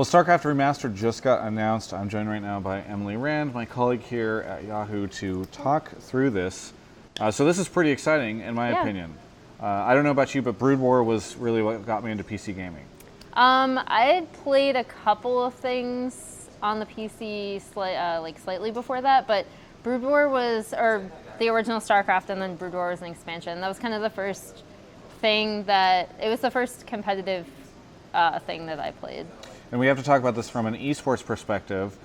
Well, StarCraft Remastered just got announced. I'm joined right now by Emily Rand, my colleague here at Yahoo, to talk through this. So this is pretty exciting, in my opinion. I don't know about you, but Brood War was really what got me into PC gaming. I had played a couple of things on the PC slightly before that, but Brood War was, or the original StarCraft, and then Brood War was an expansion. That was kind of the first thing it was the first competitive thing that I played. And we have to talk about this from an eSports perspective.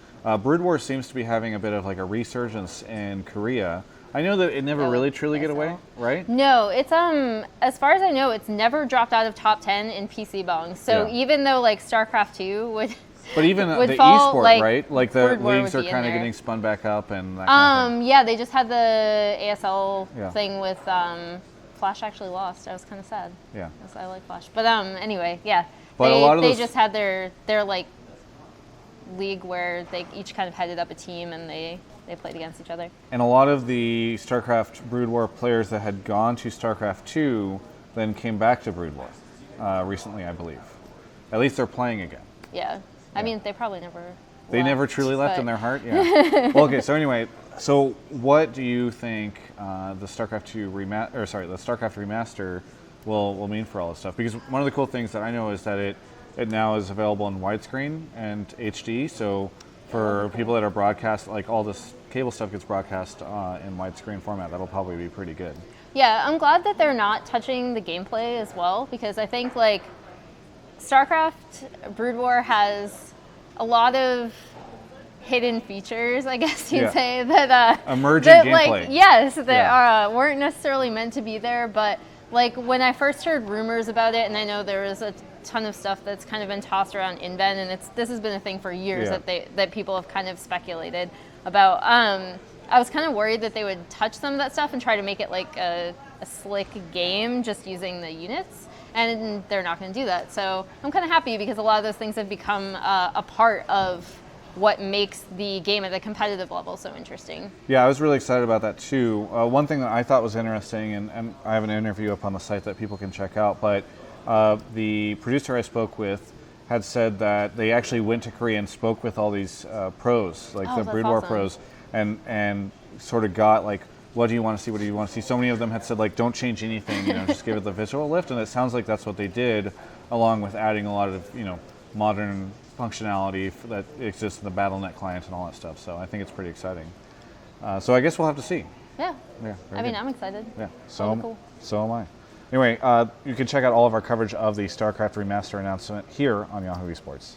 Brood War seems to be having a bit of like a resurgence in Korea. I know that it never really truly get away, right? No, it's as far as I know, it's never dropped out of top 10 in PC bongs. So even though like StarCraft 2 would But even would the fall, eSport, like, right? Like the Brood War leagues are kind of getting spun back up and that kind of thing. Yeah, they just had the ASL thing with Flash actually lost. I was kind of sad. Yeah. Because I like Flash. But anyway, yeah. But a lot of they those... just had their like league where they each kind of headed up a team and they played against each other. And a lot of the StarCraft Brood War players that had gone to StarCraft 2 then came back to Brood War recently, I believe. At least they're playing again. Yeah. I mean, they probably never They left, never truly left in their heart? Yeah. Well, okay, so anyway, so what do you think the StarCraft Remaster will mean for all this stuff? Because one of the cool things that I know is that it now is available in widescreen and HD, so for people that are broadcast, like all this cable stuff gets broadcast in widescreen format, that'll probably be pretty good. Yeah, I'm glad that they're not touching the gameplay as well, because I think like StarCraft Brood War has a lot of hidden features, I guess you'd say, that emerging gameplay. Like, yes, that weren't necessarily meant to be there, but like when I first heard rumors about it, and I know there was a ton of stuff that's kind of been tossed around in Ben, and this has been a thing for years that people have kind of speculated about. I was kind of worried that they would touch some of that stuff and try to make it like a slick game just using the units, and they're not going to do that. So I'm kind of happy because a lot of those things have become a part of what makes the game at a competitive level so interesting. Yeah, I was really excited about that too. One thing that I thought was interesting, and I have an interview up on the site that people can check out, but the producer I spoke with had said that they actually went to Korea and spoke with all these pros, like the Brood War pros, and sort of got like, what do you want to see? What do you want to see? So many of them had said like, don't change anything, just give it the visual lift, and it sounds like that's what they did, along with adding a lot of modern functionality that exists in the BattleNet client and all that stuff. So I think it's pretty exciting. So I guess we'll have to see. Yeah. I mean, good. I'm excited. Yeah. Cool. So am I. Anyway, you can check out all of our coverage of the StarCraft Remaster announcement here on Yahoo eSports.